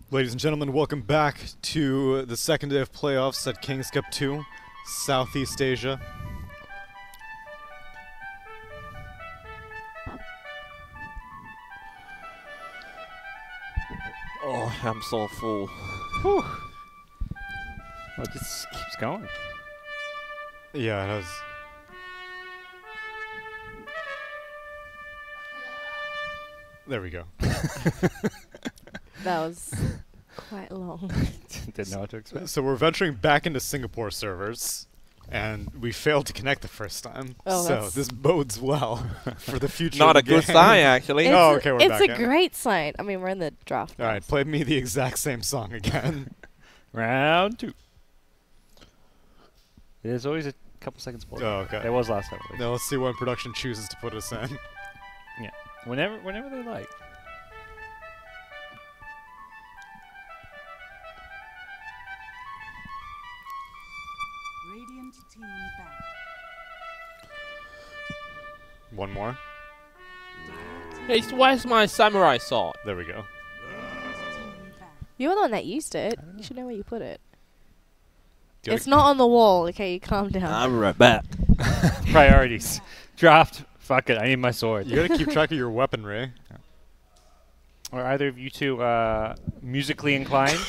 Ladies and gentlemen, welcome back to the second day of playoffs at Kings Cup 2, Southeast Asia. Oh, I'm so full. Whew. Well, it just keeps going. Yeah, it has. There we go. That was quite long. Didn't know what to expect. So we're venturing back into Singapore servers, and we failed to connect the first time. Oh, so that's- this bodes well for the future. Not of a the good game. sign, actually. It's Oh, okay, we're it's back a in. great sign. I mean, we're in the draft. All right, play me the exact same song again. Round 2. There's always a couple seconds more. Oh, okay. There was last time. At least. Now let's see when production chooses to put us in. Yeah. Whenever they like. Radiant team back. One more. Hey, where's my samurai sword? There we go. Team back. You're the one that used it. You should know where you put it. Do you It's not on the wall. Okay, you calm down. I'm right back. Priorities. Draft. Fuck it. I need my sword. You gotta keep track of your weaponry. Are either of you two musically inclined?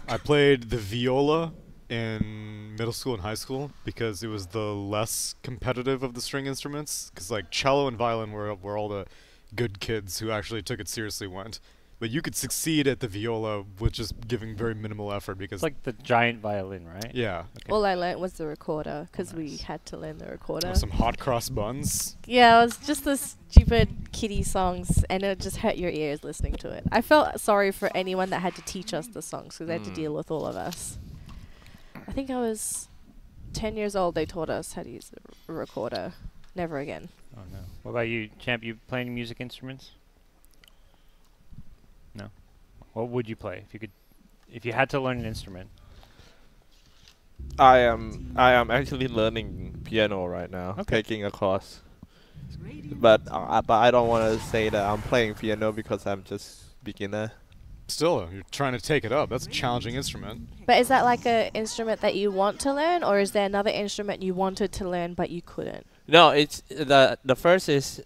I played the viola in middle school and high school because it was the less competitive of the string instruments. Because like cello and violin were all the good kids who actually took it seriously went. But you could succeed at the viola with just giving very minimal effort because It's like the giant violin, right? yeah, All I learnt was the recorder because we had to learn the recorder. some hot cross buns. Yeah, it was just the stupid kiddie songs, and it just hurt your ears listening to it. I felt sorry for anyone that had to teach us the songs because they had to deal with all of us. I think I was 10 years old. They taught us how to use the recorder. Never again. Oh no. What about you, Champ? You playing music instruments? No. What would you play if you had to learn an instrument? I am actually learning piano right now, Okay. taking a course. Radiant But I don't want to say that I'm playing piano because I'm just beginner. Still, you're trying to take it up. That's a challenging instrument. But is that like an instrument that you want to learn, or is there another instrument you wanted to learn but you couldn't? No, it's the first is,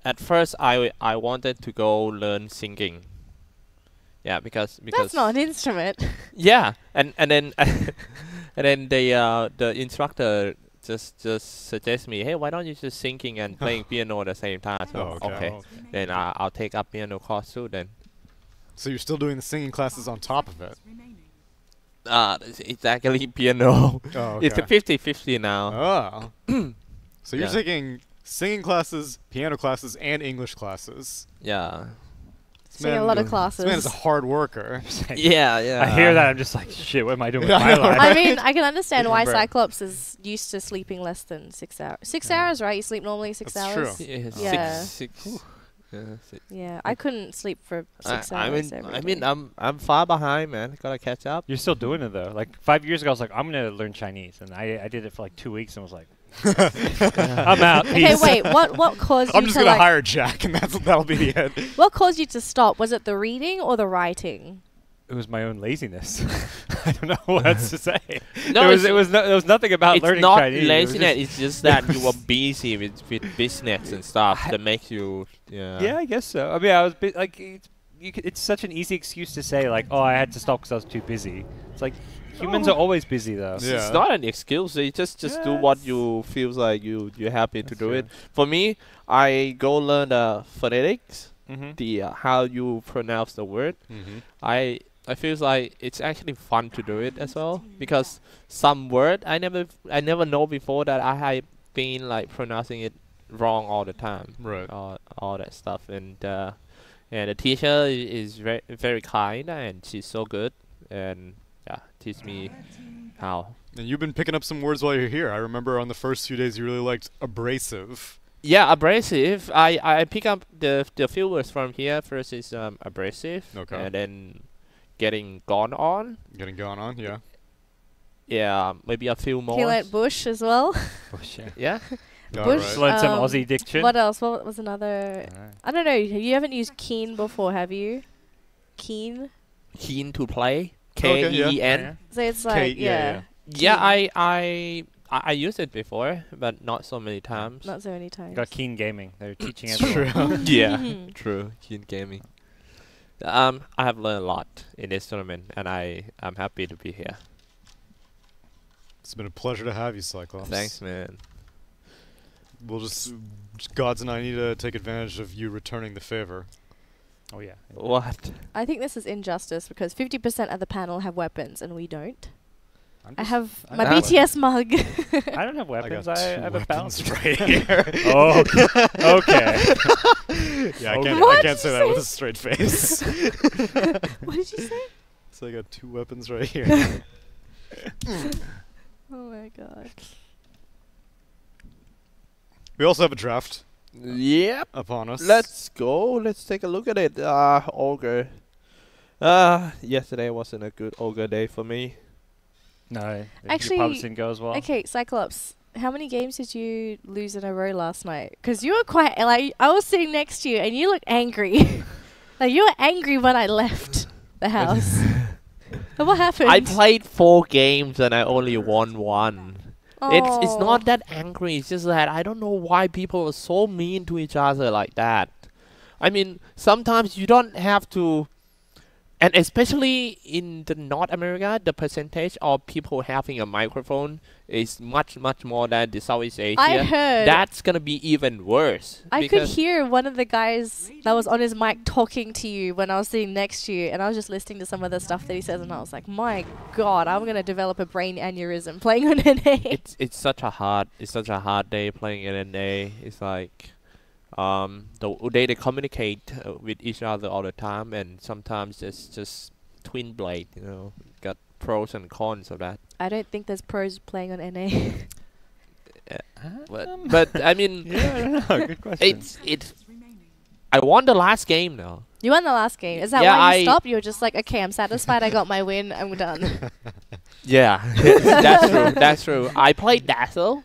at first I wanted to go learn singing. Yeah, because That's not an instrument. yeah, and then and then the instructor just suggests me, hey, why don't you just singing and playing piano at the same time? So Oh, okay. then I'll take up piano course too. Then So you're still doing the singing classes on top of it. remaining. it's actually piano. Oh, It's a 50-50 now. Oh. So you're Yeah. taking singing classes, piano classes, and English classes. Yeah, So a lot of This classes. man is a hard worker. yeah. I hear that. I'm just like, shit. What am I doing with Yeah, I my know, life? right? I mean, I can understand why Right. Xyclopzz is used to sleeping less than 6 hours. 6 Yeah. hours, right? You sleep normally 6 That's hours? true. Yeah. Six. Yeah, six. Yeah, I couldn't sleep for 6 I hours mean, every day. I'm far behind, man. Gotta catch up. You're still doing it though. Like 5 years ago, I was like, I'm gonna learn Chinese, and I did it for like 2 weeks, and was like, I'm out. Okay, Peace. wait. What caused I'm you just to gonna like? hire Jack, and that'll be the end. What caused you to stop? Was it the reading or the writing? It was my own laziness. I don't know what else to say. No, there was nothing about it's learning not Chinese. It was laziness. just- It's just that you were busy with business and stuff that makes you. yeah, I guess so. I mean, I was like, it's such an easy excuse to say like, oh, I had to stop because I was too busy. It's like humans are always busy though. Yeah. It's not an excuse. You just do what you feels like you're happy to That's do true. it. For me, I go learn the phonetics, Mm-hmm. the how you pronounce the word. I feels like it's actually fun to do it as well because some word I never know before that I have been like pronouncing it wrong all the time. Right. All that stuff, and the teacher is very kind, and she's so good, and yeah, teach me how. And you've been picking up some words while you're here. I remember on the first few days you really liked abrasive. Yeah, abrasive. I pick up the few words from here. First is abrasive, Okay. and then getting gone on. Getting gone on, yeah. Yeah, maybe a few more. He learnt bush as well. Oh shit. Yeah. All Bush. right. Learn some Um, Aussie diction. What else? What was another? Alright. I don't know. You haven't used keen before, have you? Keen. keen to play. Okay, yeah. KEEN. So it's like, yeah. Yeah, Keen. I used it before, but not so many times. Not so many times. Got Keen Gaming. They're teaching It's everyone. true. Yeah, true. Keen gaming. I have learned a lot in this tournament, and I'm happy to be here. It's been a pleasure to have you, Cyclops. Thanks, man. We'll GoDz and I need to take advantage of you returning the favor. Oh yeah. What? I think this is injustice because 50% of the panel have weapons and we don't. I'm I just- have I my don't have BTS mug. I don't have weapons. got I two have a weapons balance. right here. Oh, okay. Yeah, I What can't did say you that with say? a straight face. What did you say? So I got two weapons right here. Oh my god. We also have a draft Yep. upon us. Let's go. Let's take a look at it. Ogre. Yesterday wasn't a good ogre day for me. No, Actually, your pubs didn't go as well. Okay, Cyclops, how many games did you lose in a row last night? Because you were quite, like, I was sitting next to you and you looked angry. Like, you were angry when I left the house. And what happened? I played 4 games and I only won 1. It's Oh. not that angry. It's just that I don't know why people are so mean to each other like that. I mean, sometimes you don't have to, and especially in the North America, the percentage of people having a microphone is much more than the Southeast Asia. I heard. That's gonna be even worse. I could because hear one of the guys that was on his mic talking to you when I was sitting next to you, and I was just listening to some of the stuff that he says, and I was like, my god, I'm gonna develop a brain aneurysm playing on NA. it's such a hard day playing NA. It's like they communicate with each other all the time, and sometimes it's just twin blade. You know, got pros and cons of that. I don't think there's pros playing on NA. But I mean, Yeah, I don't know. Good question. it's. I won the last game though. You won the last game. Is that Yeah, why you I- stopped? You were just like, okay, I'm satisfied. I got my win. I'm done. Yeah, that's true. That's true. I played Dazzle,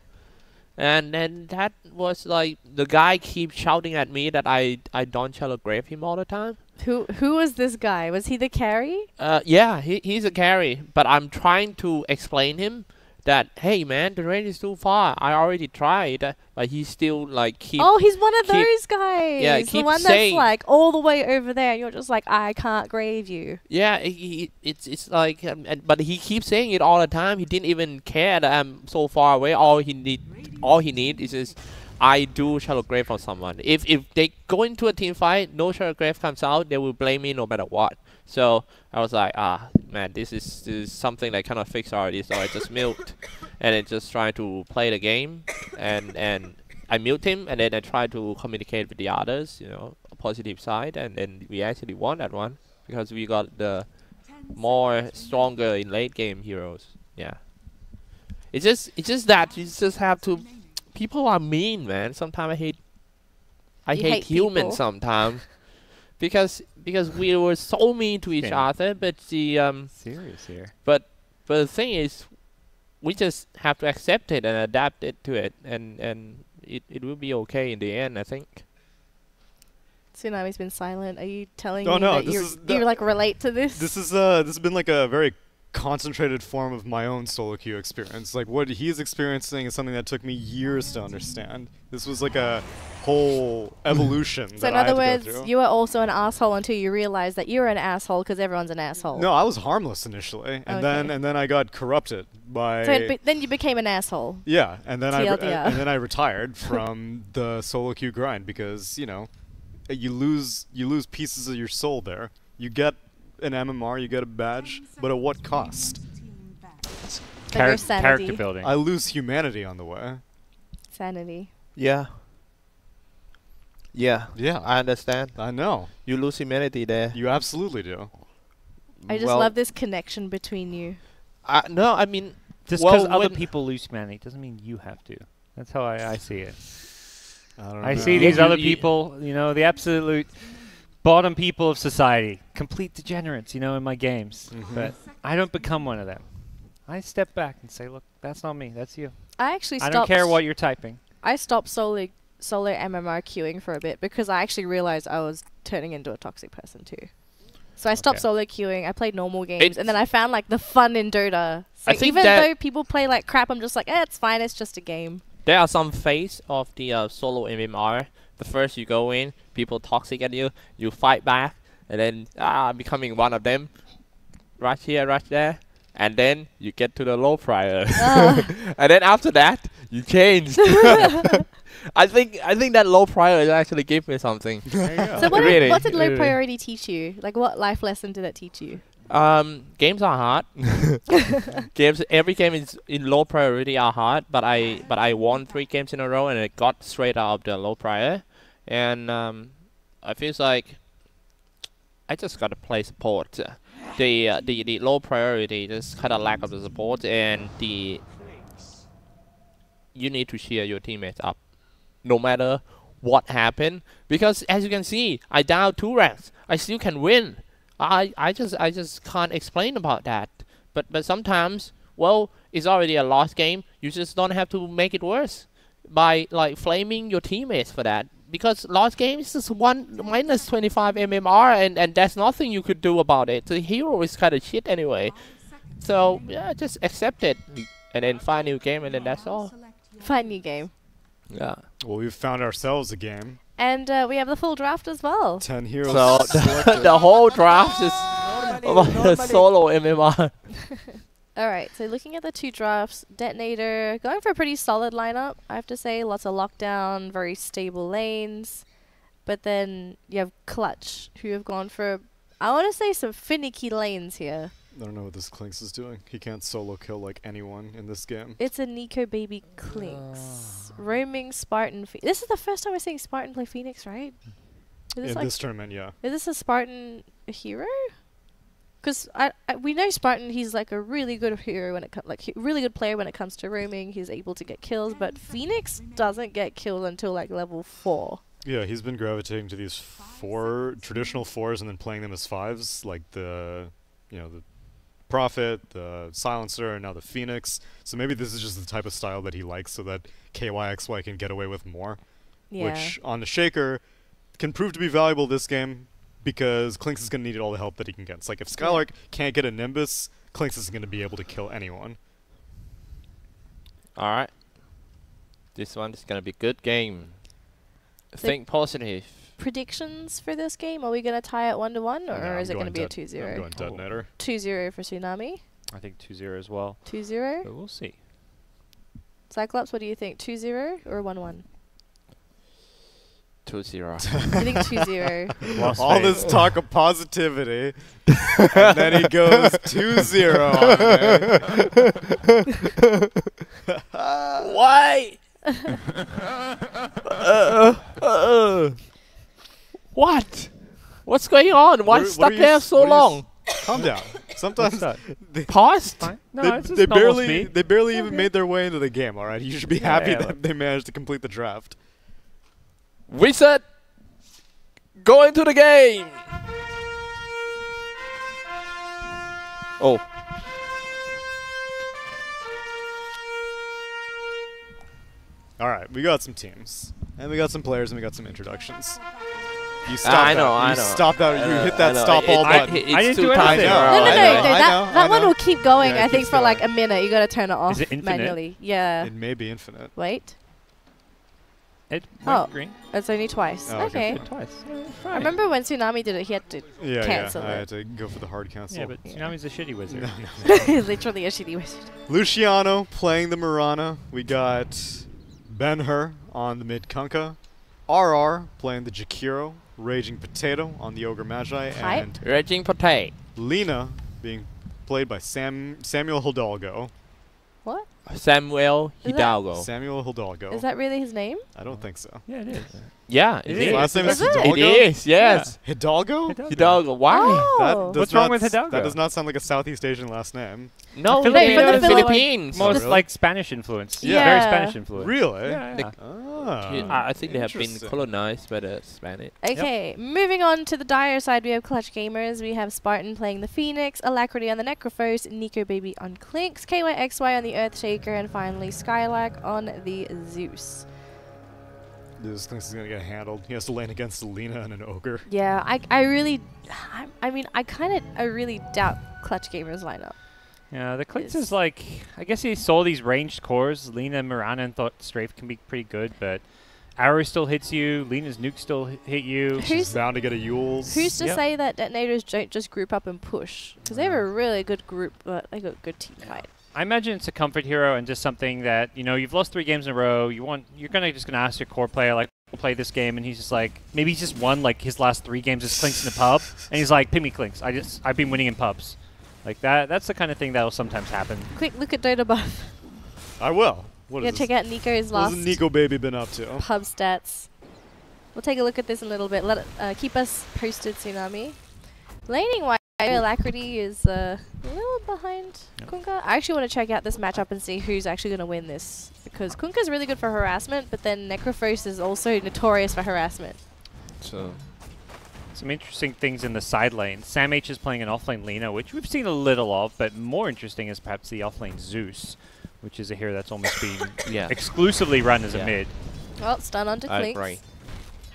and then that was like the guy keeps shouting at me that I don't telegraph him all the time. Who was this guy? Was he the carry? Yeah, he's a carry, but I'm trying to explain him that hey man, the range is too far. I already tried, but he still like keep. Oh, he's one of keep- those guys. yeah, the keep one saying- that's like all the way over there, and you're just like, I can't grave you. Yeah, it's like, but he keeps saying it all the time. He didn't even care that I'm so far away. All he need is just I do shallow grave for someone. If they go into a team fight, no shallow grave comes out, they will blame me no matter what. So I was like, man, this is something that cannot fix already. So I just milked, and then just trying to play the game, and I mute him, and then I try to communicate with the others, you know, a positive side, and then we actually won that one because we got the more stronger in late game heroes. Yeah, it's just that you just have to. People are mean, man. Sometimes I You hate hate humans people. sometimes because we were so mean to each Yeah. other. But Serious here. but the thing is, we just have to accept it and adapt it to it, and it will be okay in the end, I think. Tsunami's been silent. Are you telling Oh, me no, that this you like relate to this? This has been like a very concentrated form of my own solo queue experience. Like what he's experiencing is something that took me years to understand. This was like a whole evolution So that in I had other to words, go through. you were also an asshole until you realized that you were an asshole because everyone's an asshole. No, I was harmless initially, and Okay. then I got corrupted by. So then you became an asshole. Yeah, and then TLDR. and then I retired from the solo queue grind because you lose pieces of your soul there. You get an MMR, you get a badge, but at what cost? But your sanity. Character building. I lose humanity on the way. Sanity. Yeah. Yeah, Yeah, I understand. I know. You lose humanity there. You absolutely do. I just love this connection between you. No, I mean, Just well, because other when- people lose humanity doesn't mean you have to. That's how I see it. I don't I know. see Yeah, these you- other you- people, the absolute bottom people of society, complete degenerates, in my games. Mhm. But I don't become one of them. I step back and say, look, that's not me, that's you. I actually I stopped. don't care what you're typing. I stopped solo MMR queuing for a bit because I actually realized I was turning into a toxic person too. So I stopped Okay. solo queuing. I played normal games, and then I found like the fun in Dota. So I think even that- though people play like crap, I'm just like, it's fine. It's just a game. There are some phase of the solo MMR. The first you go in, people toxic at you, you fight back, and then becoming one of them. Rush here, rush there, and then you get to the low prior, and then after that you change. I think that low prior actually gave me something. There you go. So Really? what did low Really. priority teach you? Like what life lesson did it teach you? Games are hard. Every game is in low priority are hard, but I won 3 games in a row and I got straight out of the low prior, and I feels like I just gotta play support. The low priority just kind of lack of the support, and you need to cheer your teammates up, no matter what happened. Because as you can see, I down 2 ranks, I still can win. I just can't explain about that. But sometimes, well, it's already a lost game. You just don't have to make it worse by like flaming your teammates for that. Because lost game is just minus 25 MMR, and there's nothing you could do about it. The hero is kind of shit anyway. So yeah, just accept it, and then find a new game, and then that's all. Find new game. Yeah. Well, we've found ourselves a game. And we have the full draft as well. 10 heroes. So selected. the whole draft is about the solo MMR. Alright, so looking at the 2 drafts, DeToNator going for a pretty solid lineup, I have to say. Lots of lockdown, very stable lanes. But then you have Clutch, who have gone for, I want to say, some finicky lanes here. I don't know what this Clinks is doing. He can't solo kill like anyone in this game. It's a Nico baby Clinks. Roaming Spartan. This is the first time we're seeing Spartan play Phoenix, right? Is this, In like, this tournament, yeah. is this a Spartan hero? Because we know Spartan, he's like a really good hero when it comes, like really good player when it comes to roaming. He's able to get kills, but Phoenix doesn't get killed until like level 4. Yeah, he's been gravitating to these 4 traditional 4s and then playing them as 5s, like the Prophet, the Silencer, and now the Phoenix. So maybe this is just the type of style that he likes, so that KYXY can get away with more. Yeah. Which on the Shaker can prove to be valuable this game, because Clinks is going to need all the help that he can get. It's like if Skylark can't get a Nimbus, Clinks isn't going to be able to kill anyone. Alright. This one is gonna be good game. So Think positive. Predictions for this game? Are we going to tie it 1-1, or No, I'm is it going to going be a dead- I'm 2-0? going DeToNator. 2-0 for Tsunami. I think 2-0 as well. 2-0. But we'll see. Cyclops, what do you think? 2-0 or 1-1? 2-0. I think 2-0. Lost All faith. this talk of positivity, and then he goes 2-0 on me. Why? What? What's going on? Why What stuck are you there s- so what are you long? Calm down. Sometimes that? they, Paused? Fine. No, they, it's just they normal barely speed. they barely even made their way into the game. All right, you should be Yeah, happy yeah, that look. they managed to complete the draft. Wizard, go into the game. Oh, All right, we got some teams, and we got some players, and we got some introductions. You stop I that. know, I You know. stop that. You hit I that know. stop all button. It's I didn't too do tight. anything. I know, No, I know, I know, that I one know. will keep going, Yeah, it I think, keeps for like going. a minute. You gotta turn it off it infinite? manually. Yeah. It may be infinite. Wait. It Oh. went green. It's only twice. Oh, okay. Okay. Twice. I remember when Tsunami did it, he had to Yeah, cancel yeah. I it. had to go for the hard cancel. Yeah, but Tsunami's a shitty wizard. literally a shitty wizard. Luciano playing the Mirana. We got Ben-Hur on the mid Kunkka. RR playing the Jakiro. Raging Potato on the Ogre Magi. Hype. And Raging Potato. Lena being played by Samuel Hidalgo. What? Samuel Is that- Hidalgo. Samuel Hidalgo. Is that really his name? I don't think so. Yeah, it is. Yeah, It it is. is. Last name is Is it? Hidalgo? It is, yes. Hidalgo? Hidalgo. Why? Oh. Does What's wrong not with s- Hidalgo? That does not sound like a Southeast Asian last name. No, Philippines. they're From the Philippines. Philippines. Most really? like Spanish influence. Yeah. Very Spanish influence. Really? Yeah, yeah. Ah. I think they have been Interesting. colonized by the Spanish. Okay, moving on to the dire side, we have Clutch Gamers. We have Spartan playing the Phoenix, Alacrity on the Necrophos, Nico Baby on Clinks, KYXY on the Earthshaker, and finally Skylark on the Zeus. This Clinks is gonna get handled. He has to lane against Lina and an ogre. Yeah, I really, I mean, I really doubt Clutch Gamer's lineup. Yeah, the Clinks Is- is like, I guess he saw these ranged cores. Lina, Mirana, and thought Strafe can be pretty good, but Arrow still hits you. Lina's nuke still hit you. Who's Bound to get a Yules. Who's to Yep. say that detonators don't just group up and push? Because they have a really good group, but they got good team fight. I imagine it's a comfort hero and just something that, you know, you've lost 3 games in a row. You're just gonna ask your core player, like, we'll play this game, and he's just like, maybe he's just won like his last 3 games as Clinks in the pub, and he's like, pick me Clinks. I've been winning in pubs. Like that's the kind of thing that'll sometimes happen. Quick look at Dota buff. I will. What Yeah, is check this? out Nico's What last has Nico baby been up to? pub stats. We'll take a look at this in a little bit. Let it, keep us posted, Tsunami. Laning wise, Alacrity is a little behind Kunkka. I actually want to check out this matchup and see who's actually going to win this, because Kunkka's really good for harassment, but then Necrophos is also notorious for harassment. So Some interesting things in the side lane. Sam H is playing an offlane Lina, which we've seen a little of, but more interesting is perhaps the offlane Zeus, which is a hero that's almost been yeah, exclusively run as a Yeah. mid. Well, stun onto I Clinks. agree.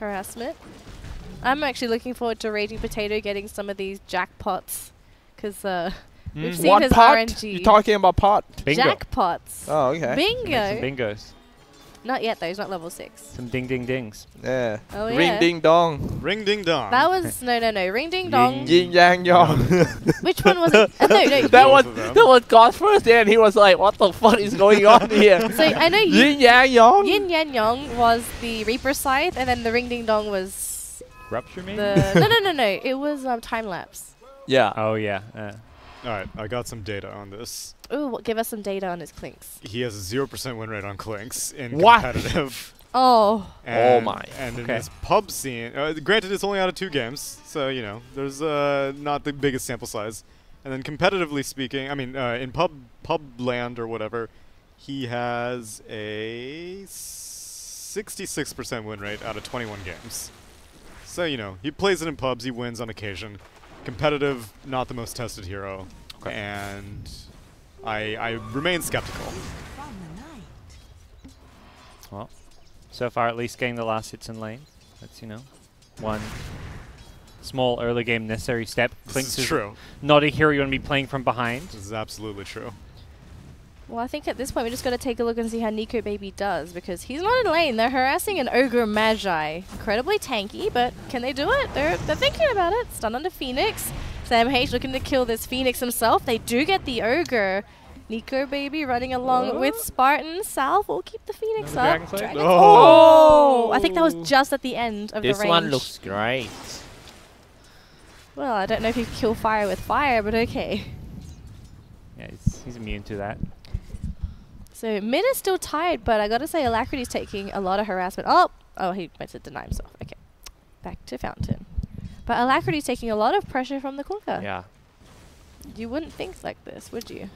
Harassment. I'm actually looking forward to Raging Potato getting some of these jackpots, because we've seen What his pot? RNG. You talking about pot? Bingo. Jackpots. Oh, okay. Bingo. Some bingos. Not yet though, he's not level 6. Some ding ding dings. Yeah. Oh, Ring yeah. ding dong. Ring ding dong. That was, no, Ring Ding Dong. Yin yang yang. Which one was it? No, that was Both of them. that was God's first day, and he was like, "What the fuck is going on here?" So I know Yin yang yang. Yin Yan Yang was the Reaper Scythe, and then the Ring Ding Dong was Rupture maybe? the no. It was time lapse. Yeah. Oh yeah. Alright, I got some data on this. Ooh, give us some data on his Clinks. He has a 0% win rate on Clinks in What? competitive. Oh, And, my. And in Okay. this pub scene, granted it's only out of 2 games, so you know there's not the biggest sample size. And then competitively speaking, I mean in pub land or whatever, he has a 66% win rate out of 21 games. So you know he plays it in pubs, he wins on occasion. Competitive, not the most tested hero, Okay. and I remain skeptical. From the night. Well, so far at least getting the last hits in lane. That's, you know, one small early game necessary step. Clinks This is true. not a hero you want to be playing from behind. This is absolutely true. well, I think at this point we just got to take a look and see how Nico Baby does, because he's not in lane. They're harassing an Ogre Magi. Incredibly tanky, but can they do it? They're thinking about it. Stun onto Phoenix. Sam H looking to kill this Phoenix himself. They do get the Ogre. Nico Baby running along with Spartan. Salve will keep the Phoenix Another up. Dragonflame? Oh! I think that was just at the end of This the range. one looks great. Well, I don't know if you can kill fire with fire, but okay. Yeah, he's immune to that. So mid is still tied, but I gotta say Alacrity's taking a lot of harassment. Oh, he meant to deny himself. Okay, back to Fountain. But Alacrity's taking a lot of pressure from the Kunkka. Yeah. You wouldn't think like this, would you?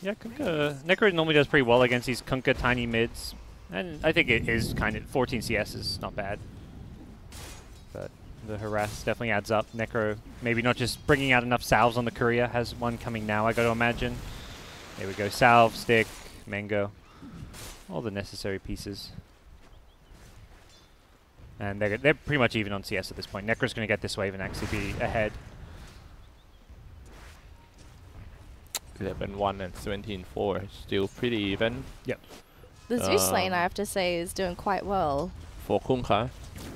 Yeah, Kunkka. Necro normally does pretty well against these Kunkka tiny mids. And I think it is kind of 14 CS is not bad. But the harass definitely adds up. Necro maybe not just bringing out enough salves on the courier. Has one coming now, I got to imagine. There we go. Salve, stick, mango. All the necessary pieces. And they're pretty much even on CS at this point. Necro's going to get this wave and actually be ahead. 11-1 and 17-4. Still pretty even The Zeus lane, I have to say, is doing quite well. for Kunkka.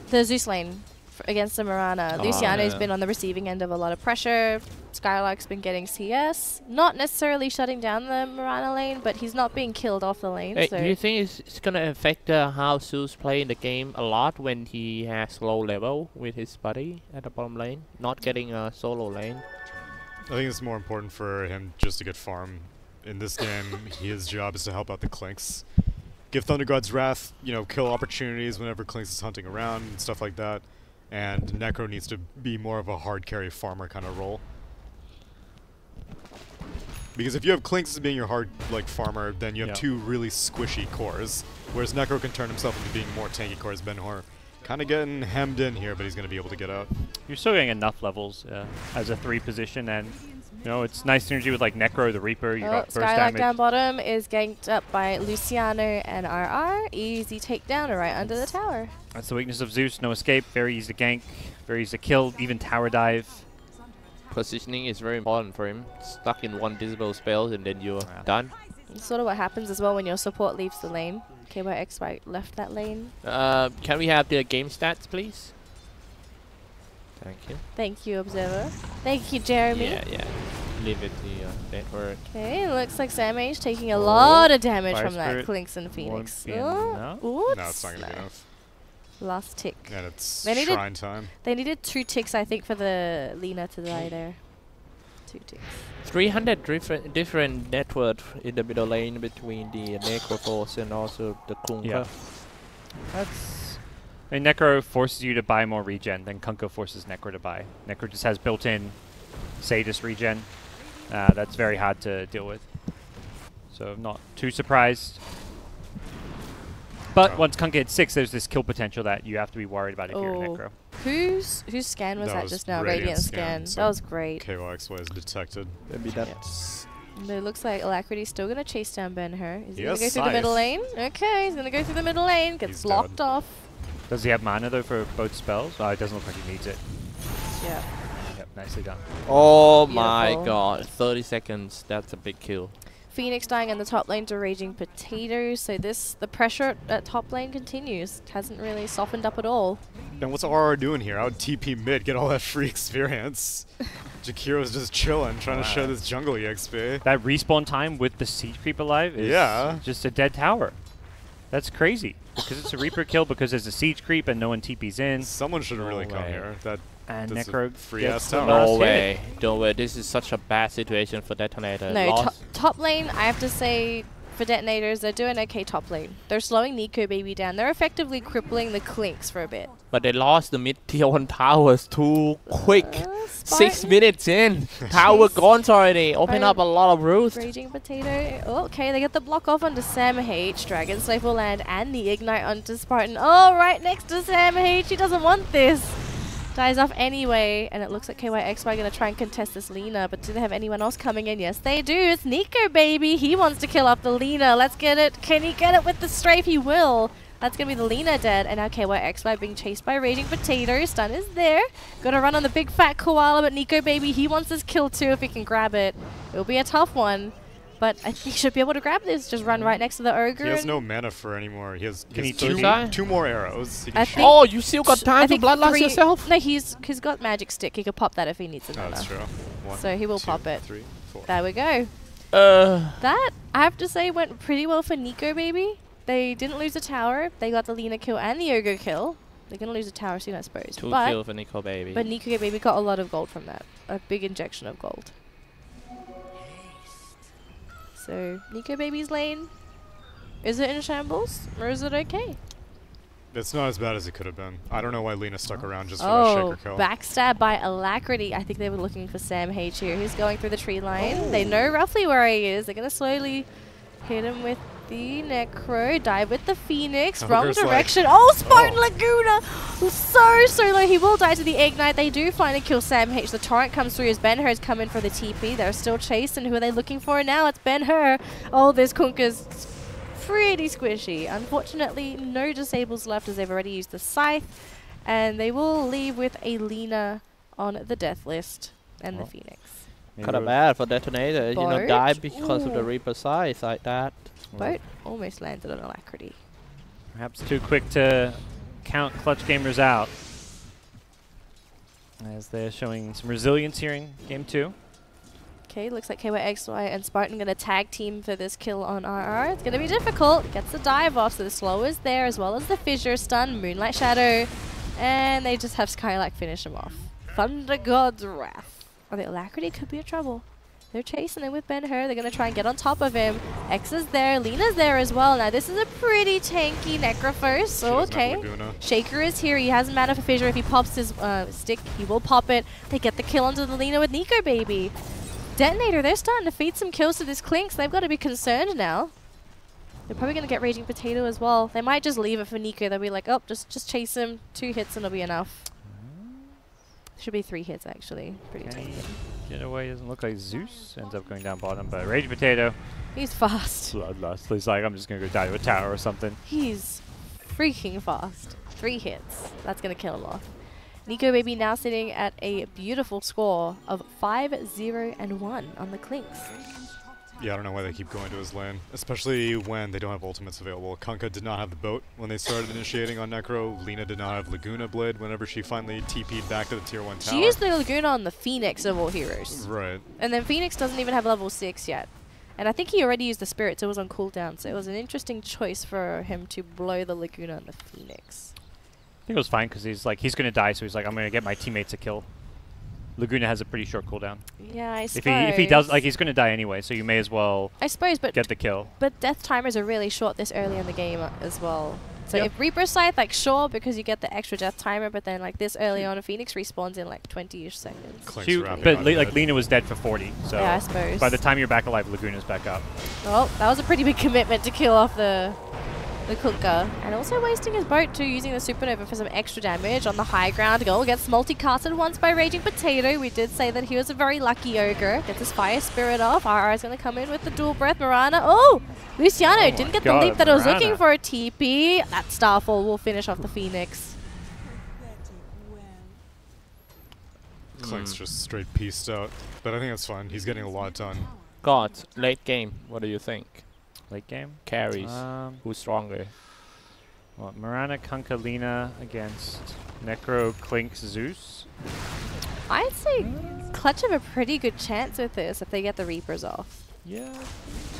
The Zeus lane against the Mirana. Luciano's yeah. been on the receiving end of a lot of pressure. Skylark's been getting CS. Not necessarily shutting down the Mirana lane, but he's not being killed off the lane. Hey, so do you think it's gonna affect how Zeus play in the game a lot when he has low level with his buddy at the bottom lane, not getting a solo lane? I think it's more important for him just to get farm. In this game, his job is to help out the Clinks. Give Thunder God's Wrath, you know, kill opportunities whenever Clinks is hunting around and stuff like that. And Necro needs to be more of a hard carry farmer kind of role. Because if you have Clinks as being your hard farmer, then you have two really squishy cores. Whereas Necro can turn himself into being more tanky cores. Ben-Hur kind of getting hemmed in here, but he's going to be able to get out. You're still getting enough levels as a 3 position, and No, it's nice synergy with like Necro, the Reaper. You got burst Skylark damage. down bottom is ganked up by Luciano and RR. Easy takedown right under the tower. That's the weakness of Zeus. No escape. Very easy to gank. Very easy to kill. Even tower dive. Positioning is very important for him. Stuck in one disable spell and then you're done. It's sort of what happens as well when your support leaves the lane. KYXY left that lane. Can we have the game stats, please? Thank you. Thank you, Observer. Thank you, Jeremy. Yeah. Leave it to network. Okay, looks like Sam H taking a lot of damage Fire from that Spirit Clinks and Phoenix. be Oh, enough. oops. No, it's not gonna be enough. Last tick. And it's They needed- shrine time. They needed 2 ticks, I think, for the Lina to die there. 2 ticks. 300 different network in the middle lane between the Necroforce and also the Kunka. Yeah. That's. I mean, Necro forces you to buy more regen than Kunkka forces Necro to buy. Necro just has built-in Sadist regen. That's very hard to deal with. So not too surprised. But once Kunkka hits 6, there's this kill potential that you have to be worried about if you're a Necro. Whose scan was That that was just now? Radiant Radiant scan, scan. so That was great. KYXY is detected. Maybe that's But it looks like Alacrity's still going to chase down Ben-Hur. Is he going to go Yes, through the middle Scythe. lane? Okay, he's going to go through the middle lane. Gets He's blocked dead. off. Does he have mana though for both spells? Oh, it doesn't look like he needs it. Yeah. Yep, nicely done. Oh my Beautiful. god, 30 seconds. That's a big kill. Phoenix dying in the top lane to Raging Potatoes. So the pressure at top lane continues. It hasn't really softened up at all. And what's RR doing here? Out TP mid, get all that free experience. Jakiro's just chilling, trying to show this jungle EXP. That respawn time with the siege creep alive is just a dead tower. That's crazy. Because it's a Reaper kill because there's a siege creep and no one TP's in. Someone should have really come way. here. And That's a Necro free gets ass the tower. last No hit. way. No way. This is such a bad situation for DeToNator. No, Lost. top lane, I have to say, for detonators, they're doing okay top lane. They're slowing Nico Baby down. They're effectively crippling the Clinks for a bit. But they lost the mid tier 1 towers too quick. 6 Spartan, minutes in. Tower Jeez. gone already. Open Oh, up a lot of roost. Raging Potato. Oh, okay, they get the block off onto Sam H. Dragon Slave will land and the Ignite onto Spartan. Oh, right next to Sam H. He doesn't want this. Dies off anyway, and it looks like KYXY going to try and contest this Lina, but do they have anyone else coming in? Yes, they do. It's Nico Baby. He wants to kill off the Lina. Let's get it. Can he get it with the strafe? He will. That's going to be the Lina dead, and now KYXY being chased by Raging Potato. Stun is there. Got to run on the big fat koala, but Nico Baby, he wants his kill too if he can grab it. It'll be a tough one, but I think he should be able to grab this. Just run right next to the Ogre. He has and- no mana for anymore. He has Can he two more arrows. He I can shoot. think- Oh, you still got I time to think bloodlust 3 yourself? No, he's got Magic Stick. He could pop that if he needs Oh, another. that's true. 1, So he will 2, pop it. 3, 4. There we go. That, I have to say, went pretty well for Nico Baby. They didn't lose the tower. They got the Lina kill and the Ogre kill. They're going to lose the tower soon, I suppose. 2 But, kills for Nico Baby. but Nico Baby got a lot of gold from that. A big injection of gold. So, Nico Baby's lane, is it in shambles? Or is it okay? It's not as bad as it could have been. I don't know why Lina stuck around just for that Oh, shaker kill. backstab by Alacrity. I think they were looking for Sam H here. He's going through the tree line. They know roughly where he is. They're going to slowly hit him with the Necro. Dive with the Phoenix. Wrong Ogre's like- direction. Oh, Spartan Oh. Laguna! So low. He will die to the Ignite. They do finally kill Sam H. The torrent comes through as Ben-Hur's coming for the TP. They're still chasing. Who are they looking for now? It's Ben-Hur. Oh, this Kunka's pretty squishy. Unfortunately, no disables left as they've already used the Scythe. And they will leave with a Lina on the death list and the Well. Phoenix. Kind of bad for DeToNator. You know, Boat? die because of the Ooh. Reaper size like that. Boat almost landed on Alacrity. Perhaps too quick to count Clutch Gamers out. As they're showing some resilience here in game 2. Okay, looks like KYXY and Spartan going to tag team for this kill on RR. It's going to be difficult. Gets the dive off, so the slow is there, as well as the fissure stun, Moonlight Shadow. And they just have Skylark finish him off. Thunder God's Wrath. Oh, the Alacrity could be in trouble. They're chasing him with Ben-Hur. They're going to try and get on top of him. X is there. Lina's there as well. Now, this is a pretty tanky Necrophos. She So, doesn't have okay. Laguna. Shaker is here. He has mana for fissure. If he pops his stick, he will pop it. They get the kill onto the Lina with Nico Baby. DeToNator, they're starting to feed some kills to this Clinks. They've got to be concerned now. They're probably going to get Raging Potato as well. They might just leave it for Nico. They'll be like, oh, just chase him. 2 hits and it'll be enough. Should be 3 hits actually. Pretty Can he tame. get away? Doesn't look like Zeus ends up going down bottom, but Rage Potato, He's fast. bloodlust. He's like, I'm just gonna go die to a tower or something. He's freaking fast. 3 hits. That's gonna kill him off. Nico Baby now sitting at a beautiful score of 5-0-1 on the Clinks. Yeah, I don't know why they keep going to his lane, especially when they don't have ultimates available. Kunkka did not have the boat when they started initiating on Necro. Lina did not have Laguna Blade whenever she finally TP'd back to the tier 1 tower. She used the Laguna on the Phoenix of all heroes. Right. And then Phoenix doesn't even have level 6 yet. And I think he already used the Spirit, so it was on cooldown. So it was an interesting choice for him to blow the Laguna on the Phoenix. I think it was fine because he's like, he's gonna die, so he's like, I'm gonna get my teammates a kill. Laguna has a pretty short cooldown. Yeah, I suppose. If he does, like, he's gonna die anyway, so you may as well I suppose, but get the kill. death timers are really short this early in the game as well. So Yep. if Reaper Scythe, like, sure, because you get the extra death timer, but then, like, this early on, Phoenix respawns in, like, 20-ish seconds. Clink's She, wrapping but on like dead. Lina was dead for 40, so Yeah, I suppose. by the time you're back alive, Laguna's back up. Well, that was a pretty big commitment to kill off the Kunkka. And also wasting his boat too, using the Supernova for some extra damage on the high ground. Goal gets multicasted once by Raging Potato. We did say that he was a very lucky ogre. Gets his Fire Spirit off. RR is going to come in with the dual breath. Marana. Oh! Luciano Oh didn't my get the God, leap that I was looking Marana. for a TP. That Starfall will finish off the Phoenix. Clink's just straight pieced out. But I think that's fine. He's getting a lot done. GoDz, late game. What do you think? Late game. Carries. Who's stronger? Well, Marana, Kunkka, Lina against Necro, Clink, Zeus. I'd say Clutch have a pretty good chance with this if they get the Reapers off. Yeah.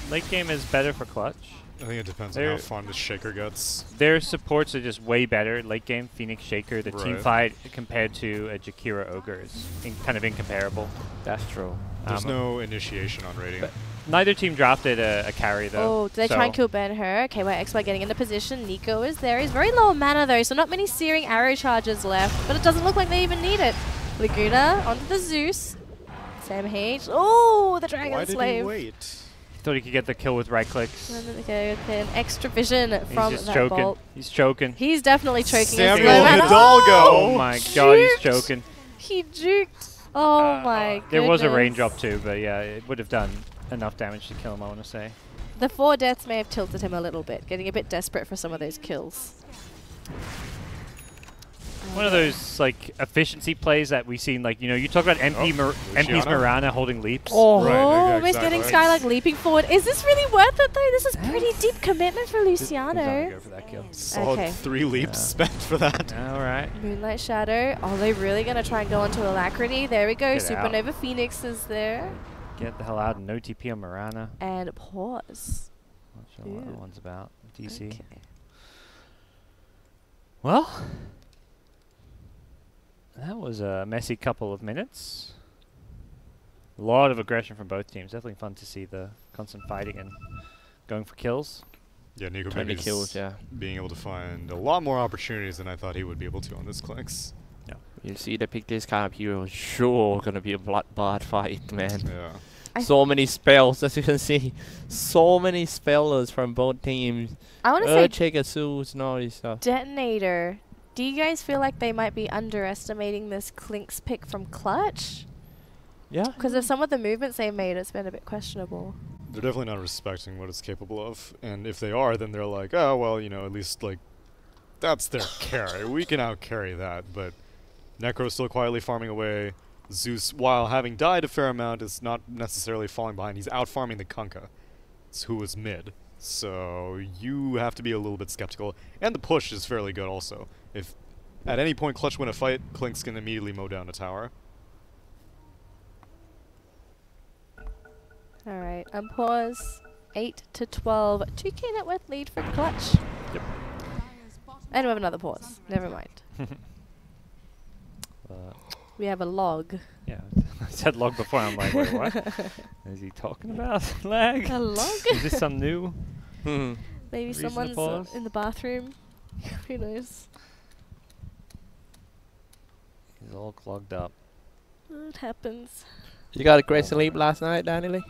Late game is better for Clutch. I think it depends on how They're- fond the Shaker gets. Their supports are just way better. Late game, Phoenix Shaker, the team Right. fight compared to a Jakira Ogre is kind of incomparable. That's true. There's Um, no initiation on rating. Neither team drafted a carry though. Oh, did they try and so- kill Ben-Hur? Okay, well, XY getting into position. Nico is there. He's very low on mana though, so not many searing arrow charges left. But it doesn't look like they even need it. Laguna onto the Zeus. Sam H. Oh, the Dragon Why did Slave. he wait? Thought he could get the kill with right clicks. And then okay, with an extra vision He's from just that choking. bolt. He's choking. He's definitely choking. Samuel his low mana. Hidalgo. Oh my god, he's juked. choking. He juked. Oh my goodness. There was a raindrop too, but yeah, it would have done enough damage to kill him, I want to say. The 4 deaths may have tilted him a little bit, getting a bit desperate for some of those kills. One of those like efficiency plays that we've seen, like, you know, you talk about empty's Luciano. Marana holding leaps. Oh, Right, yeah, Miss getting exactly. Skylark leaping forward. Is this really worth it though? This is pretty Yes. deep commitment for He's not gonna Luciano. go for that kill. Solid Okay. 3 leaps spent for that. All right. Moonlight Shadow. Are they really going to try and go into Alacrity? There we go. Get out. Supernova Phoenix is there. Get the hell out. No TP on Marana. And pause. Not sure what that Ooh. one's about. DC. Okay. Well, that was a messy couple of minutes. A lot of aggression from both teams. Definitely fun to see the constant fighting and going for kills. Yeah, Nico 20 Baby's kills, yeah. being able to find a lot more opportunities than I thought he would be able to on this Clinks. You see, they pick this kind of hero. Sure, gonna be a bloodbath fight, man. Yeah. I So many spells, as you can see. So many spellers from both teams. I want to say Check Zeus and all this stuff. DeToNator. Do you guys feel like they might be underestimating this Clinks pick from Clutch? Yeah. Because of some of the movements they made, it's been a bit questionable. They're definitely not respecting what it's capable of. And if they are, then they're like, oh, well, you know, at least, like, that's their carry. We can out-carry that. But Necro's still quietly farming away. Zeus, while having died a fair amount, is not necessarily falling behind. He's out-farming the Kunkka, who was mid. So you have to be a little bit skeptical. And the push is fairly good also. If at any point Clutch win a fight, Clink's can immediately mow down a tower. Alright, pause. 8-12. 2K net worth lead for Clutch. Yep. And we have another pause. Never mind. We have a log. Yeah, I said log before. I'm like, wait, what? Is he talking about lag? A log? Is this some new? Hmm. Maybe Reason to someone's pause? in the bathroom. Who knows? He's all clogged up. It happens. You got a great sleep last night, Danelie?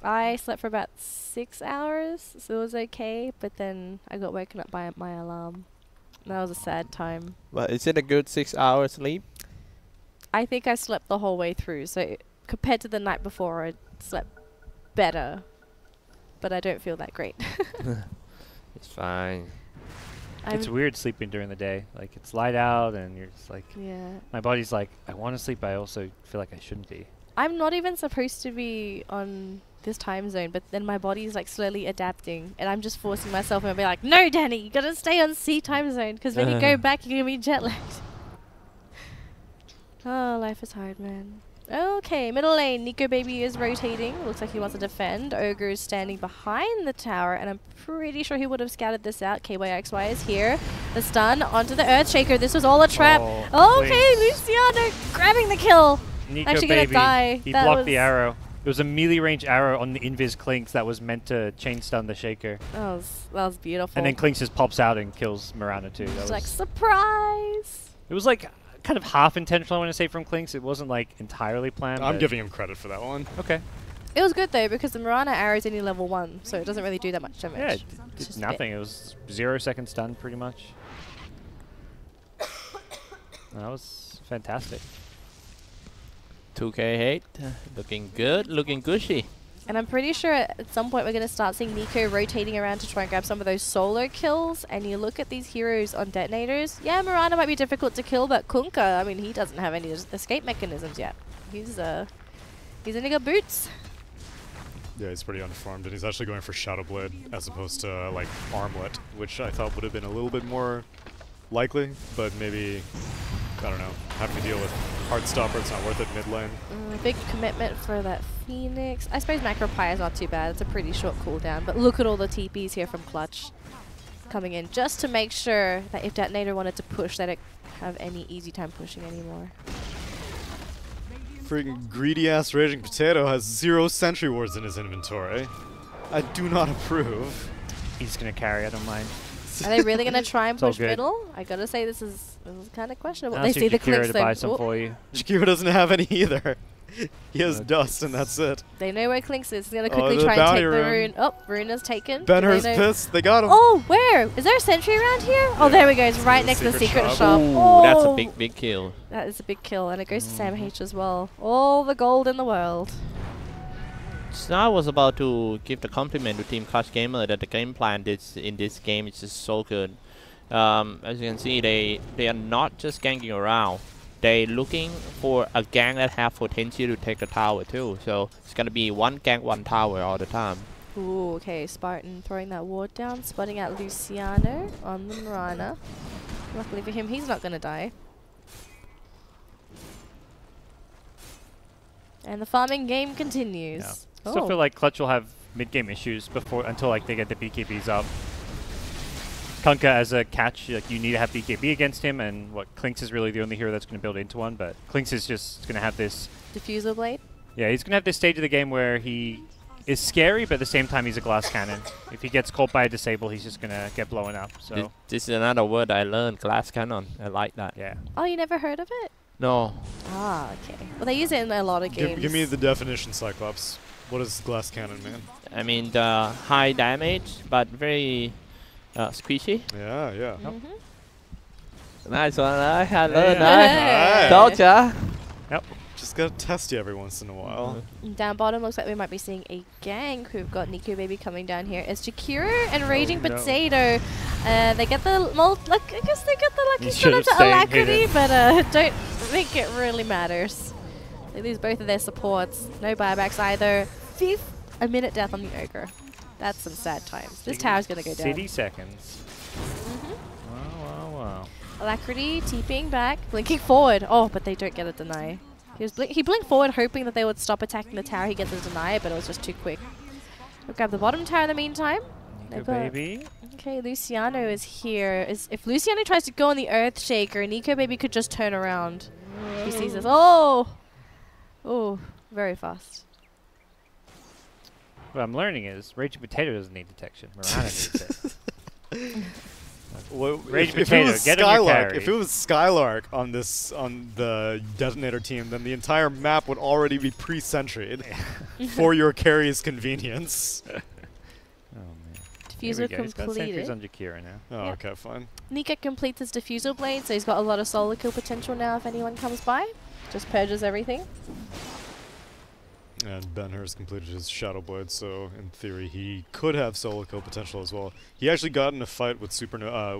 I slept for about 6 hours, so it was okay, but then I got woken up by my alarm. That was a sad time. But is it a good 6 hours sleep? I think I slept the whole way through. So compared to the night before, I slept better. But I don't feel that great. It's fine. It's weird sleeping during the day. Like, it's light out, and you're just like... Yeah. My body's like, I want to sleep, but I also feel like I shouldn't be. I'm not even supposed to be on this time zone, but then my body's like slowly adapting, and I'm just forcing myself and be like, no, Danny, you gotta stay on C time zone, because when you go back, you're gonna be jet lagged. Oh, life is hard, man. Okay, middle lane. Nico Baby is rotating. Looks like he wants to defend. Ogre is standing behind the tower, and I'm pretty sure he would have scouted this out. KYXY is here. The stun onto the Earthshaker. This was all a trap. Oh, Okay, Luciano grabbing the kill. Nico Actually Baby, gonna die. he That blocked the was- arrow. It was a melee range arrow on the Invis Clinks that was meant to chain stun the Shaker. That was beautiful. And then Clinks just pops out and kills Mirana too. That It's was like, surprise. it was like kind of half intentional, I want to say, from Clinks. It wasn't like entirely planned. I'm but- giving him credit for that one. Okay. It was good though, because the Mirana arrow is only level 1, so it doesn't really do that much damage. Yeah, it It's did just a bit. nothing. It was 0-second stun pretty much. That was fantastic. 2K hate. Looking good. Looking gushy. And I'm pretty sure at some point we're going to start seeing Nico rotating around to try and grab some of those solo kills. And you look at these heroes on detonators. Yeah, Mirana might be difficult to kill, but Kunkka, I mean, he doesn't have any escape mechanisms yet. He's only got boots. Yeah, he's pretty unformed, and he's actually going for Shadow Blade as opposed to like Armlet, which I thought would have been a little bit more likely, but maybe, I don't know, having to deal with Heartstopper, it's not worth it mid lane. Big commitment for that Phoenix. I suppose Macropie is not too bad. It's a pretty short cooldown, but look at all the TPs here from Clutch coming in just to make sure that if Detonator wanted to push, they don't have any easy time pushing anymore. Freaking greedy ass Raging Potato has 0 sentry wards in his inventory. I do not approve. He's going to carry, I don't mind. Are they really going to try and It's all push good. middle? I gotta say, this is kind of questionable. I'll They see see the Jakira clicks, to buy they, some for you. Jakiro doesn't have any either. He has dust and that's it. they know where Clinks is. He's going to Oh, quickly the try and bounty take the room. rune. Oh, rune is taken. Do Benher's they know- pissed, they got him. Oh, where? Is there a sentry around here? Oh, there we go. It's right next to the secret shop. Ooh, Oh, that's a big, big kill. That is a big kill, and it goes to Sam H as well. All the gold in the world. So I was about to give the compliment to Team Clutch Gamer that the game plan in this game is just so good. As you can see, they are not just ganking around. They're looking for a gang that have potential to take the tower too. So it's gonna be one gang, one tower all the time. Ooh, okay. Spartan throwing that ward down, spotting out Luciano on the Mirana. Luckily for him, he's not going to die. And the farming game continues. Yeah. Still feel like Clutch will have mid-game issues until like they get the BKBs up. Kunkka as a catch, like you need to have BKB against him, and Clinks is really the only hero that's going to build into one, but Clinks is just going to have this... Diffusal Blade? Yeah, he's going to have this stage of the game where he is scary, but at the same time he's a glass cannon. If he gets caught by a disable, he's just going to get blown up, so... This is another word I learned, glass cannon. I like that. Yeah. Oh, you never heard of it? No. Ah, okay. Well, they use it in a lot of games. Give me the definition, Cyclops. What does glass cannon mean? I mean the high damage, but very squishy. Yeah, yeah. Nice one. I had Yeah. learned Hey. that. Told ya. Just gotta test you every once in a while. Down bottom, looks like we might be seeing a gang who've got Nico Baby coming down here. It's Jakiro and Raging no. Potato. They get the I guess they get the lucky You spin should've up to stayed Alacrity, hidden. but don't think it really matters. They lose both of their supports. No buybacks either. A minute death on the Ogre. That's some sad times. This tower's gonna go down. City seconds. Wow, wow, wow. Alacrity TPing back, blinking forward. Oh, but they don't get a deny. He blinked forward hoping that they would stop attacking the tower. He gets a deny, but it was just too quick. We'll grab the bottom tower in the meantime. Nico They've got- Baby. Okay, Luciano is here. If Luciano tries to go on the Earthshaker, Nico Baby could just turn around. He sees this. Oh! Oh, very fast. What I'm learning is Raging Potato doesn't need detection. Mirana needs it. Well, Rage if it Potato, was get him your Skylark, carry. if it was Skylark on the Detonator team, then the entire map would already be pre-sentried for your carry's convenience. Oh, man. Diffuser He's got sentries completed. on Jakira now. Oh, Yep. okay, fine. Nika completes his Diffusal Blade, so he's got a lot of solo kill potential now if anyone comes by. Just purges everything. And Ben-Hur's completed his Shadow Blade, so in theory he could have solo kill potential as well. He actually got in a fight with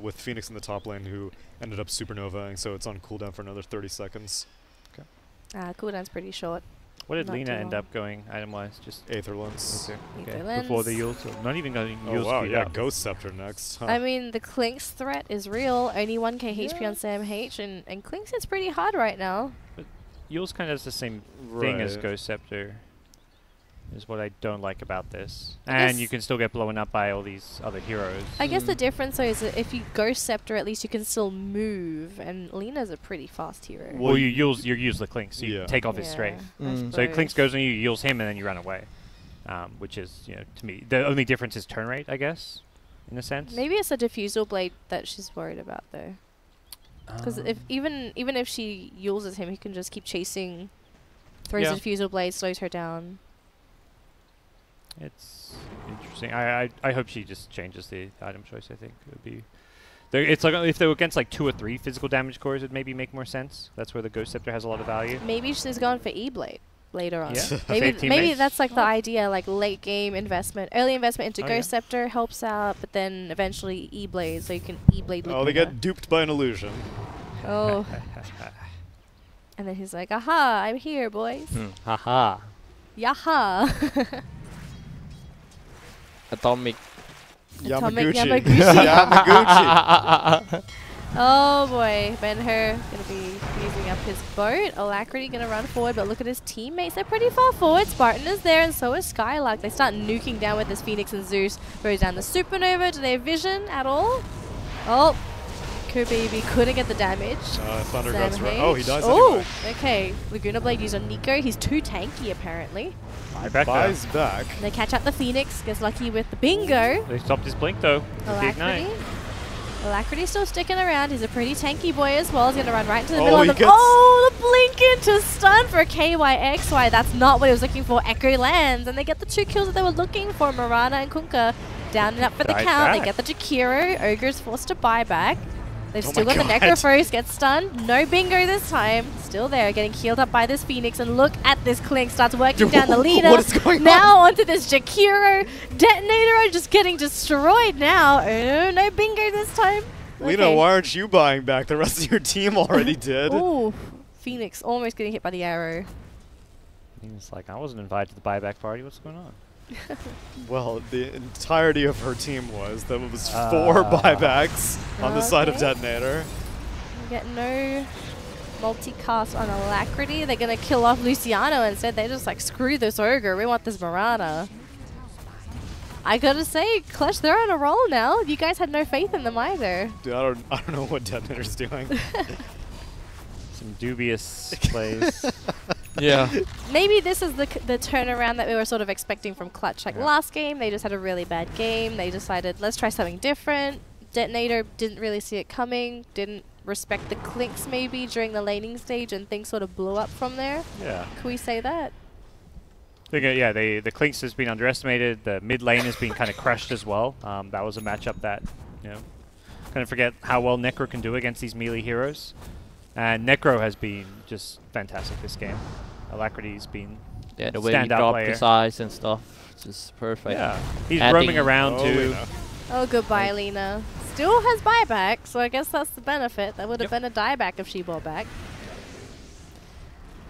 with Phoenix in the top lane, who ended up supernovaing, so it's on cooldown for another 30 seconds. Cooldown's pretty short. What did Not Lena too end long. up going item-wise? Just Aether Lens. Aether. Aether Okay. Lens. Before the Yules. So not even going Oh Yules wow, queued yeah, up. Ghost Scepter next. Huh. I mean, the Clink's threat is real. Only 1k HP on Sam H, and Clink's is pretty hard right now. Yules kind of does the same thing as Right. Ghost Scepter. Is what I don't like about this. I And guess- you can still get blown up by all these other heroes. I guess the difference though is that if you Ghost Scepter, at least you can still move, and Lena's a pretty fast hero. Well, you use the Clink, so you Yeah. take off his strafe. Mm. So Clinks goes on you, Yules him, and then you run away. Which is, to me, the only difference is turn rate, I guess, in a sense. Maybe it's a Diffusal Blade that she's worried about though. Because if even if she uses him, he can just keep chasing, throws Yeah. the Diffusal Blade, slows her down. It's interesting. I hope she just changes the item choice. I think it would be. It's like if they were against like 2 or 3 physical damage cores, it'd maybe make more sense. That's where the Ghost Scepter has a lot of value. Maybe she's gone for E-Blade later on. Yeah. Maybe Save maybe teammates. that's like the idea, like late game investment, early investment into Oh, Ghost Scepter helps out, but then eventually E-Blade, so you can E-Blade. Oh, they get duped by an illusion. Oh, and then he's like, "Aha! I'm here, boys. Haha. Yaha!" Atomic. Atomic Yamaguchi. Yamaguchi. Yamaguchi. Oh boy, Ben-Hur gonna be using up his boat. Alacrity gonna run forward, but look at his teammates. They're pretty far forward. Spartan is there, and so is Skylark. They start nuking down with this Phoenix and Zeus. Throws down the Supernova. Do they have vision at all? Oh, Baby couldn't get the damage. Thunder Sam God's right. H. Oh, he dies Oh, anyway. okay. Laguna Blade used on Nico. He's too tanky, apparently. Bye back now. Buys back. They catch out the Phoenix. Gets lucky with the bingo. They stopped his blink though. With the Alacrity. ignite. Alacrity's still sticking around. He's a pretty tanky boy as well. He's going to run right into the Oh, middle he of them. gets- Oh, the blink into stun for KYXY. That's not what he was looking for. Echo lands. And they get the 2 kills that they were looking for. Marana and Kunkka down and up for the Dies count. back. They get the Jakiro. Ogre's forced to buy back. They've Oh still my got the God. Necrophose, gets stunned. No bingo this time. Still there, getting healed up by this Phoenix. And look at this Clink. Starts working down the leader. What is going Now onto this Jakiro. DeToNator just getting destroyed now. Oh, no bingo this time. Lena, Okay. why aren't you buying back? The rest of your team already did. Ooh, Phoenix almost getting hit by the arrow. He's like, I wasn't invited to the buyback party. What's going on? Well, the entirety of her team was. That was 4 buybacks on the side of Okay. DeToNator. We get no multicast on Alacrity. They're going to kill off Luciano instead. They just like, screw this ogre. We want this Marana. I gotta say, Clutch, they're on a roll now. You guys had no faith in them either. Dude, I don't know what DeToNator's doing. Some dubious plays. Yeah. Maybe this is the turnaround that we were sort of expecting from Clutch. Like Yeah. last game, they just had a really bad game. They decided, let's try something different. DeToNator didn't really see it coming, didn't respect the clinks maybe during the laning stage, and things sort of blew up from there. Yeah. Can we say that? Yeah, the Clinks has been underestimated. The mid lane has been kind of crushed as well. That was a matchup that, kind of forget how well Necro can do against these melee heroes. And Necro has been just fantastic this game. Alacrity's been Yeah, the way he standout dropped player. his eyes and stuff. It's just perfect. Yeah, he's Adding- roaming around Oh, too. Lena. Oh, goodbye, Lena. Still has buyback, so I guess that's the benefit. That would have Yep. been a dieback if she bought back.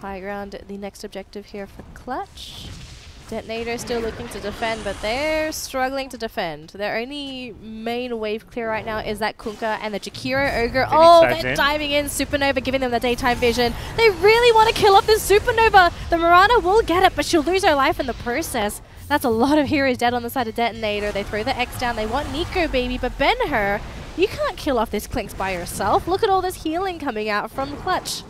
High ground, the next objective here for Clutch. DeToNator still looking to defend, but they're struggling to defend. Their only main wave clear right now is that Kunkka and the Jakiro Ogre. Oh, dives they're in. diving in. Supernova giving them the daytime vision. They really want to kill off this Supernova. The Marana will get it, but she'll lose her life in the process. That's a lot of heroes dead on the side of DeToNator. They throw the X down. They want Nico, baby, but Ben-Hur, you can't kill off this Clinks by yourself. Look at all this healing coming out from Clutch.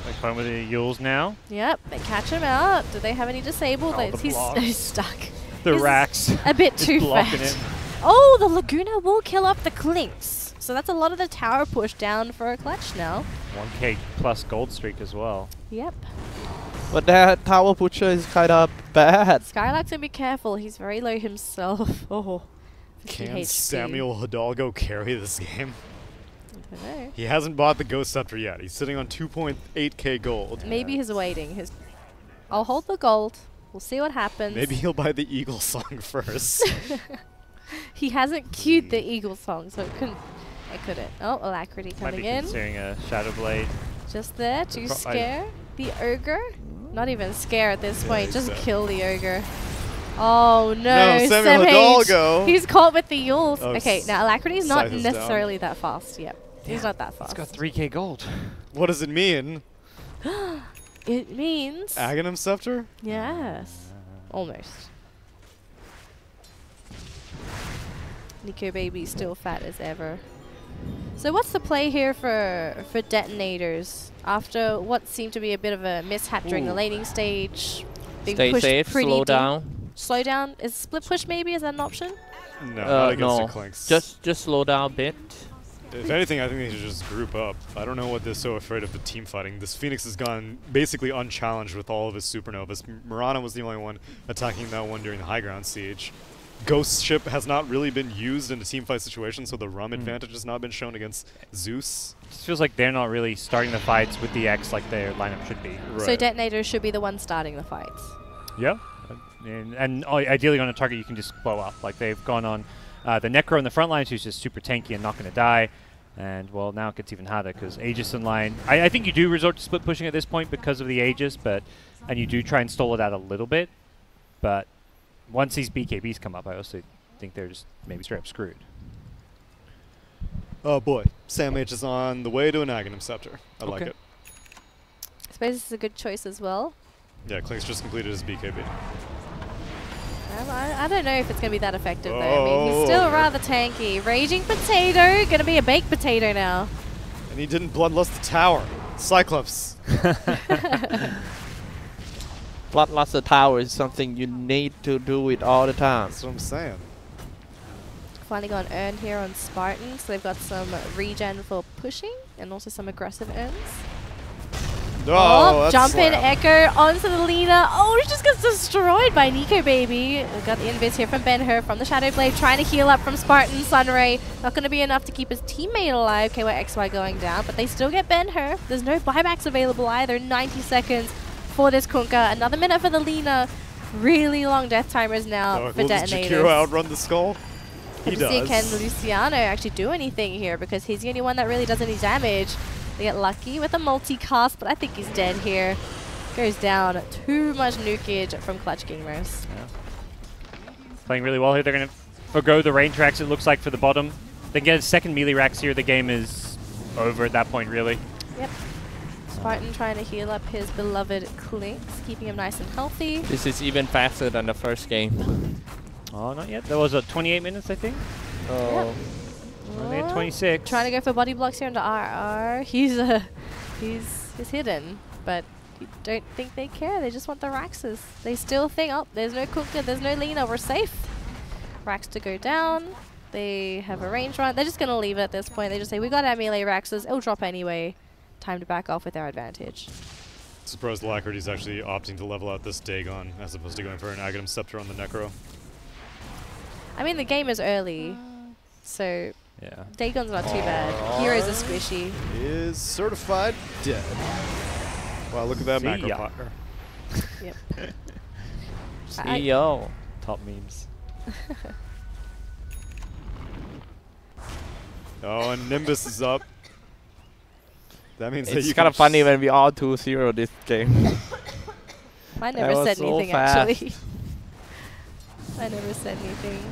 Like fun with the Yules now. Yep, they catch him out. Do they have any disabled? Oh, the He's blocks. stuck. The He's racks. A bit Just too blocking fast. it. Oh, the Laguna will kill off the Clinks. So that's a lot of the tower push down for a Clutch now. 1k plus gold streak as well. Yep. But that tower pusher is kind of bad. Skylark's gonna be careful. He's very low himself. Oh. 50 Can HP. Samuel Hidalgo carry this game? Don't know. He hasn't bought the Ghost Scepter yet. He's sitting on 2.8k gold. Maybe he's waiting. I'll hold the gold. We'll see what happens. Maybe he'll buy the Eagle song first. He hasn't queued the Eagle song, so it couldn't. Oh, Alacrity Might coming be in. considering a Shadow Blade. Just there to Pro- I- scare the ogre. Not even scare at this point. he's Just dead. kill the ogre. Oh no, No, Samuel Sam H. Hidalgo. He's caught with the Yules. Oh, Okay, now Alacrity's not Scythe is down. necessarily that fast. Yep, he's not that fast. It's got 3k gold. What does it mean? It means Aghanim Scepter? yes, almost. Nico Baby's still fat as ever. So what's the play here for DeToNators after what seemed to be a bit of a mishap during the laning stage? Being Stay pushed safe, pretty slow deep. down. Slow down. Is split push maybe? Is that an option? No, not against No, the Clinks. just slow down a bit. If anything, I think they should just group up. I don't know what they're so afraid of the team fighting. This Phoenix has gone basically unchallenged with all of his supernovas. Mirana was the only one attacking that one during the high ground siege. Ghost Ship has not really been used in a team fight situation, so the rum advantage has not been shown against Zeus. It just feels like they're not really starting the fights with the X like their lineup should be. So DeToNators should be the one starting the fights. Yeah. And ideally on a target you can just blow up. Like they've gone on the Necro in the front lines who's just super tanky and not going to die. And well, now it gets even harder because Aegis in line. I think you do resort to split pushing at this point because of the Aegis, and you do try and stall it out a little bit. But once these BKBs come up, I also think they're just maybe straight up screwed. Oh boy, Sam H is on the way to an Aghanim Scepter. I like Okay. it. I suppose this is a good choice as well. Yeah, Clinks just completed his BKB. I don't know if it's going to be that effective though. I mean, he's still Oh. rather tanky. Raging Potato, going to be a baked potato now. And he didn't bloodlust the tower. Cyclops. Bloodluster Tower is something you need to do it all the time. That's what I'm saying. Finally got an urn here on Spartan, so they've got some regen for pushing and also some aggressive urns. Oh, that's jump in slam. Echo onto the Lina. Oh, she just gets destroyed by Nico Baby. We've got the invis here from Ben-Hur from the Shadow Blade, trying to heal up from Spartan. Sunray, not going to be enough to keep his teammate alive. KY XY going down, but they still get Ben-Hur. There's no buybacks available either. 90 seconds for this Kunkka. Another minute for the Lina. Really long death timers now Oh, for will the DeToNators. Jakiro outrun the skull? He Let's see, does. can Luciano actually do anything here because he's the only one that really does any damage. They get lucky with a multicast, but I think he's dead here. Goes down. Too much nukage from Clutch Gamers. Playing really well here. They're going to forgo the range racks, it looks like, for the bottom. They get a second melee racks here. The game is over at that point, really. Yep. Spartan trying to heal up his beloved Clinks, keeping him nice and healthy. This is even faster than the first game. Oh, not yet. There was 28 minutes, I think. Oh, Only at Oh, 26. Trying to go for body blocks here into RR. He's hidden, but you don't think they care. They just want the Raxes. They still think, oh, there's no Kunkka, there's no Lina, we're safe. Rax to go down. They have a range run. They're just going to leave it at this point. They just say, we got our melee Raxes. It'll drop anyway. Time to back off with our advantage. Surprised Alacrity's actually opting to level out this Dagon as opposed to going for an Aghanim Scepter on the Necro. I mean, the game is early, so Yeah. Dagon's not too bad. Heroes are squishy. Is certified dead. Wow, look at that See macro ya. partner. Yep. CEO. Top memes. Oh, and Nimbus is up. That means that It's you kind can of funny when we all 2-0 this game. I That never was said so anything, fast. actually. I never said anything.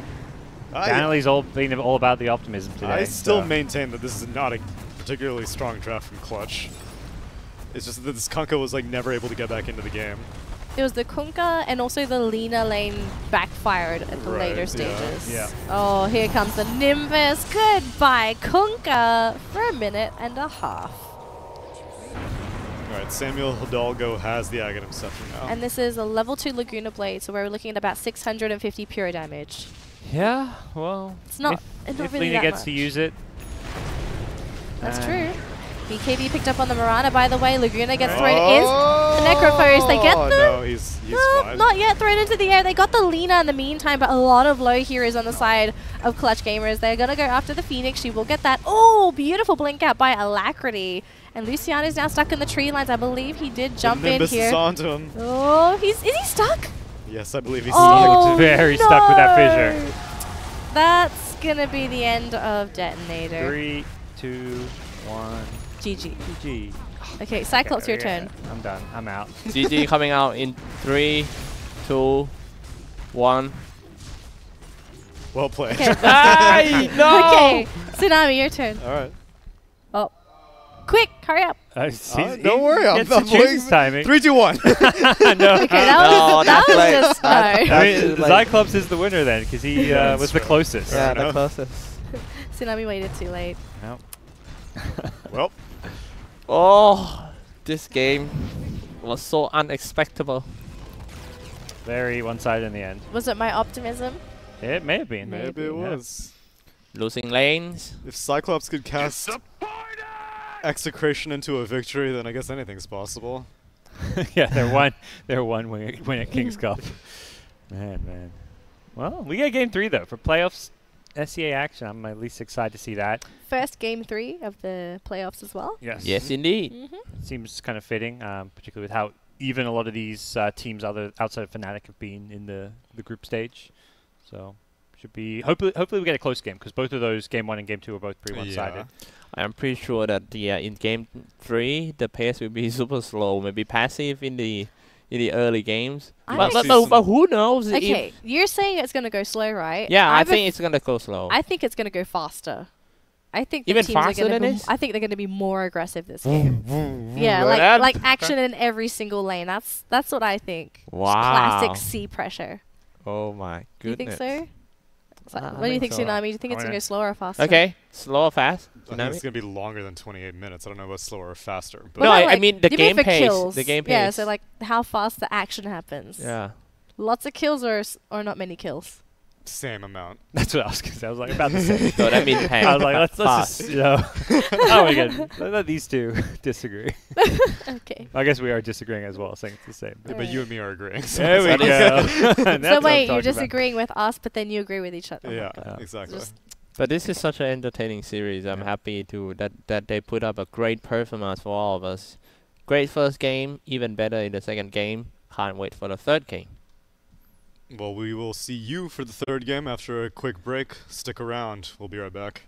Danelie's being all about the optimism today. I still so. maintain that this is not a particularly strong draft from Clutch. It's just that this Kunkka was like never able to get back into the game. It was the Kunkka and also the Lina lane backfired at the Right, later yeah, stages. yeah. Oh, here comes the Nimbus. Goodbye, Kunkka, for a minute and a half. Alright, Samuel Hidalgo has the Aghanim Scepter now. And this is a level 2 Laguna Blade, so we're looking at about 650 pure damage. Yeah, well. It's not, if, it's not if really Lina that gets much. to use it. That's true. BKB picked up on the Mirana, by the way. Laguna gets thrown in. The Necrophos, they get Oh, the... no, he's fine. Not yet thrown into the air. They got the Lina in the meantime, but a lot of low heroes on the side of Clutch Gamers. They're going to go after the Phoenix. She will get that. Oh, beautiful blink out by Alacrity. And Luciano's now stuck in the tree lines. I believe he did jump in Nimbus here. is onto him. Oh, is he stuck? Yes, I believe he's Oh, stuck. Very stuck with that fissure. That's going to be the end of DeToNator. 3, 2, 1. GG. GG. Okay, Cyclops, your turn. I'm done. I'm out. GG coming out in 3, 2, 1. Well played. Okay. Ay, no! Okay, Tsunami, your turn. All right. Oh, quick, hurry up. Don't worry, I'm gets to not choose his timing. 3, 2, 1. no. Okay, that No, was, that's late. just no. I That's mean, too late. Xyclopzz is the winner then, because he was the closest. Yeah, enough. the closest. Tsunami waited too late. No. Well, Oh, this game was so unexpected. Very one-sided in the end. Was it my optimism? It may have been. maybe it Yeah. was. Losing lanes. If Cyclops could cast Execration into a victory, then I guess anything's possible. Yeah, they're one win at King's Cup. Man. Well, we get game 3 though for playoffs. SEA action. I'm at least excited to see that. First game 3 of the playoffs as well. Yes. Yes, indeed. Mm-hmm. Seems kind of fitting, particularly with how even a lot of these teams outside of Fnatic have been in the group stage. So should be hopefully we get a close game, because both of those game 1 and game 2 are both pretty one-sided. I'm pretty sure that in game 3 the pace will be super slow, maybe passive in the early games. I But who knows? Okay, you're saying it's going to go slow, right? Yeah, I have a think it's gonna go slow. I think it's going to go faster. I think the Even teams are faster gonna than be, this? I think they're going to be more aggressive this game. Yeah, Like that? like action in every single lane. That's what I think. Just Wow. classic C pressure. Oh my Do you goodness. think so? I What do you think, think so. Tsunami? Do you think it's going to go slower or faster? Okay, slow or fast? I think it's going to be longer than 28 minutes. I don't know about slower or faster. But No, Well, I like, mean the you mean game for pace. kills. The game pace. Yeah, so like how fast the action happens. Yeah. Lots of kills or not many kills. same amount. That's what I was going to say. I was like about the same. So that means pace. I was like, let's fast. just, oh my god, let these two disagree. Okay. I guess we are disagreeing as well, saying it's the same. Yeah, but you and me are agreeing. So There we That go. is So wait, you're disagreeing with us, but then you agree with each other. Yeah, God. exactly. Just- But this is such an entertaining series. I'm happy to that they put up a great performance for all of us. Great first game, even better in the second game. Can't wait for the third game. Well, we will see you for the third game after a quick break. Stick around. We'll be right back.